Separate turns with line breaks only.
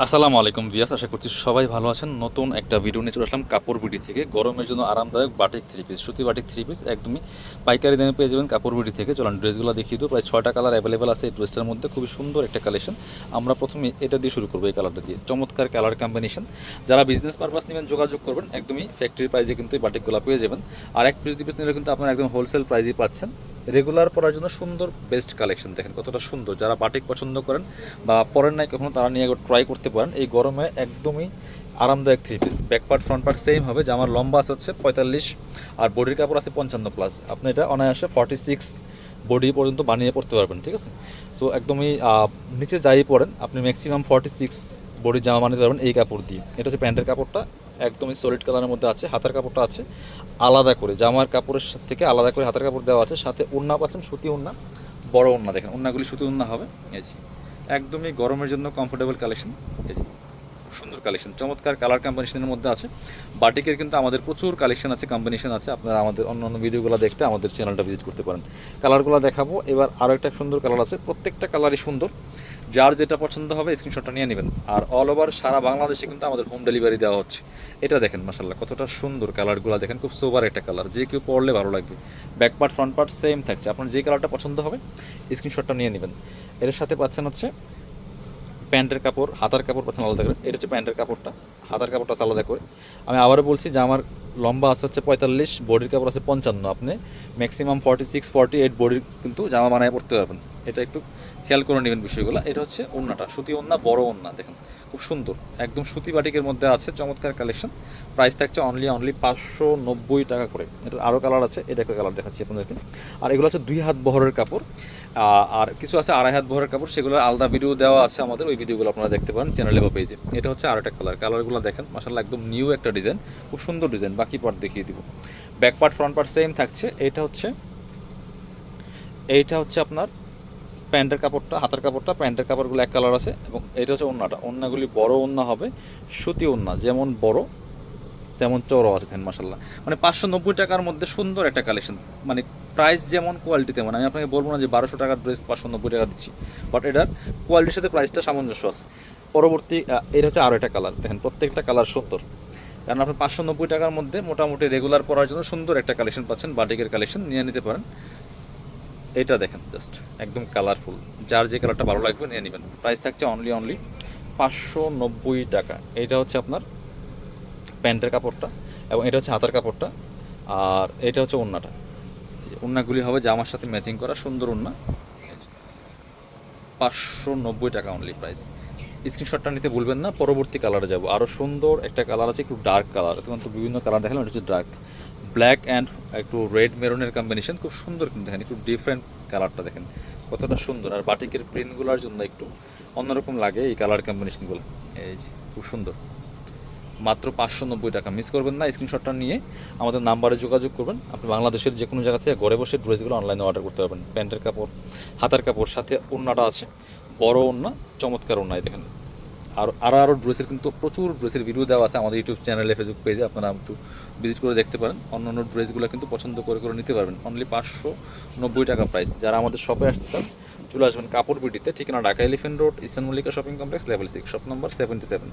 আসসালামু আলাইকুম ভিয়াস, আশা করছি সবাই ভালো আছেন। নতুন একটা ভিডিও নিয়ে চলে আসলাম কাপড় বিডি থেকে। গরমের জন্য আরামদায়ক বাটিক থ্রি পিস, সুতি বাটিক থ্রি পিস একদমই পাইকারি দামে পেয়ে যাবেন কাপড় বিডি থেকে। চলুন ড্রেসগুলো দেখিয়ে দিও। প্রায় 6টা কালার অ্যাভেলেবেল আছে এই ড্রেসটার মধ্যে। খুবই সুন্দর একটা কালেকশন। আমরা প্রথমে এটা দিয়ে শুরু করবো, এই কালারটা দিয়ে। চমৎকার কালার কম্বিনেশন। যারা বিজনেস পারপাস নেবেন যোগাযোগ করবেন, একদমই ফ্যাক্টরি প্রাইজে কিন্তু এই বাটিকগুলো পেয়ে যাবেন। আর এক পিস 2 পিস নিলে কিন্তু আপনারা একদম হোলসেল প্রাইজে পাচ্ছেন। রেগুলার পরার জন্য সুন্দর বেস্ট কালেকশন। দেখেন কতটা সুন্দর। যারা বাটিক পছন্দ করেন বা পরেন নাই কখনো, তারা নিয়ে একবার ট্রাই করতে পারেন। এই গরমে একদমই আরামদায়ক three piece. Back part front part same হবে। যে আমার লম্বা আছে হচ্ছে 45 আর বডির কাপড় আছে 55+। আপনি এটা অনায়াসে 46 বডি পর্যন্ত বানিয়ে পড়তে পারবেন, ঠিক আছে। সো একদমই নিচে যাই পড়েন আপনি ম্যাক্সিমাম 46 বডির জামা বানাতে পারবেন এই কাপড় দিয়ে। এটা হচ্ছে প্যান্টের কাপড়টা, একদমই সলিড কালারের মধ্যে আছে। হাতার কাপড়টা আছে আলাদা করে, জামার কাপড়ের থেকে আলাদা করে হাতার কাপড় দেওয়া আছে। সাথে ওড়না পাচ্ছেন সুতি ওড়না, বড় ওড়না। দেখেন ওড়নাগুলি সুতি ওড়না হবে। এই যে একদমই গরমের জন্য কমফোর্টেবল কালেকশন। এই যে সুন্দর কালেকশন, চমৎকার কালার কম্বিনেশনের মধ্যে আছে। বাটিকের কিন্তু আমাদের প্রচুর কালেকশন আছে, কম্বিনেশন আছে। আপনারা আমাদের অন্যান্য ভিডিওগুলো দেখতে আমাদের চ্যানেলটা ভিজিট করতে পারেন। কালারগুলো দেখাবো এবার। আরও একটা সুন্দর কালার আছে, প্রত্যেকটা কালারই সুন্দর। যার যেটা পছন্দ হবে স্ক্রিনশটটা নিয়ে নেবেন। আর অল ওভার সারা বাংলাদেশে কিন্তু আমাদের হোম ডেলিভারি দেওয়া হচ্ছে। এটা দেখেন মাশাআল্লাহ কতটা সুন্দর। কালারগুলো দেখেন, খুব সোবার একটা কালার, যে কেউ পরলে ভালো লাগবে। Back part front part same থাকছে। আপনার যে কালারটা পছন্দ হবে স্ক্রিনশটটা নিয়ে নেবেন। এর সাথে পাচ্ছেন হচ্ছে প্যান্টের কাপড়, হাতার কাপড় পাচ্ছেন আলাদা করে। এটা হচ্ছে প্যান্টের কাপড়টা, হাতার কাপড়টা আছে আলাদা করে। আমি আবারও বলছি যে আমার লম্বা আছে হচ্ছে 45, বডির কাপড় আছে 55। আপনি ম্যাক্সিমাম 46 48 বডির কিন্তু জামা বানায় পড়তে পারবেন। এটা একটু খেয়াল করে নেবেন বিষয়গুলো। এটা হচ্ছে ওড়নাটা, সুতি ওড়না, বড় ওড়না। দেখেন খুব সুন্দর, একদম সুতি বাটিকের মধ্যে আছে। চমৎকার কালেকশন। প্রাইস থাকছে অনলি 590 টাকা করে। এটার আরও কালার আছে, এটা একটা কালার দেখাচ্ছি আপনাদেরকে। আর এগুলো হচ্ছে 2 হাত বহরের কাপড়। আর কিছু আছে 2.5 হাত বহরের কাপড়, সেগুলো আলাদা ভিডিও দেওয়া আছে আমাদের। ওই ভিডিওগুলো আপনারা দেখতে পারেন চ্যানেলে বা পেজে। এটা হচ্ছে আরেকটা কালার। কালারগুলো দেখেন মাশাআল্লাহ, একদম নিউ একটা ডিজাইন, খুব সুন্দর ডিজাইন। বাকি পার্ট দেখিয়ে দিব। Back part front part same থাকছে। এইটা হচ্ছে আপনার প্যান্টের কাপড়টা, হাতের কাপড়টা। প্যান্টের কাপড়গুলো এক কালার আছে। এবং এটা হচ্ছে ওড়নাটা। ওড়নাগুলি বড় ওড়না হবে, সুতি ওড়না, যেমন বড় তেমন চওড়াও আছে। দেখেন মাশাআল্লাহ, মানে 590 টাকার মধ্যে সুন্দর একটা কালেকশন। মানে প্রাইস যেমন কোয়ালিটি তেমন। আমি আপনাকে বলবো না যে 1200 টাকার ড্রেস 590 টাকা দিচ্ছি, বাট এটার কোয়ালিটির সাথে প্রাইসটা সামঞ্জস্য আছে। পরবর্তী এটা হচ্ছে আরও একটা কালার। দেখেন প্রত্যেকটা কালার সুন্দর। কারণ আপনি 590 টাকার মধ্যে মোটামুটি রেগুলার পরার জন্য সুন্দর একটা কালেকশন পাচ্ছেন। বাটিকের কালেকশন নিয়ে নিতে পারেন। এটা দেখেন জাস্ট একদম কালারফুল। যার যে কালারটা ভালো লাগবে নিয়ে নেবেন। প্রাইস থাকছে অনলি 590 টাকা। এটা হচ্ছে আপনার প্যান্টের কাপড়টা, এবং এটা হচ্ছে হাতার কাপড়টা। আর এটা হচ্ছে ওড়নাটা। ওড়নাগুলি হবে জামার সাথে ম্যাচিং করা, সুন্দর ওড়না। 590 টাকা অনলি প্রাইস। স্ক্রিনশটটা নিতে ভুলবেন না। পরবর্তী কালারে যাব। আরও সুন্দর একটা কালার আছে, খুব ডার্ক কালার। তখন তো বিভিন্ন কালার দেখালাম, এটা হচ্ছে ডার্ক ব্ল্যাক অ্যান্ড একটু রেড মেরুনের কম্বিনেশন। খুব সুন্দর কিন্তু দেখেন, একটু ডিফারেন্ট কালারটা দেখেন কতটা সুন্দর। আর বাটিকের প্রিন্টগুলোর জন্য একটু অন্যরকম লাগে এই কালার কম্বিনেশনগুলো। এই যে খুব সুন্দর। মাত্র 590 টাকা। মিস করবেন না। স্ক্রিনশটটা নিয়ে আমাদের নাম্বারে যোগাযোগ করবেন। আপনি বাংলাদেশের যে কোনো জায়গা থেকে ঘরে বসে ড্রেসগুলো অনলাইনে অর্ডার করতে পারবেন। প্যান্টের কাপড়, হাতার কাপড়, সাথে ওড়নাটা আছে বড় ওড়না, চমৎকার ওড়নায় দেখেন। আরও ড্রেসের কিন্তু প্রচুর ড্রেসের ভিডিও দেওয়া আছে আমাদের ইউটিউব চ্যানেলে, ফেসবুক পেজে। আপনারা একটু ভিজিট করে দেখতে পারেন। অন্যান্য ড্রেসগুলো কিন্তু পছন্দ করে করে নিতে পারবেন। অনলি 590 টাকা প্রাইস। যারা আমাদের শপে আসতে চান চলে আসবেন কাপড় বিডিতে। ঠিকানা Dhaka elephant road, eastern Mallika shopping complex, level 6, shop number 77।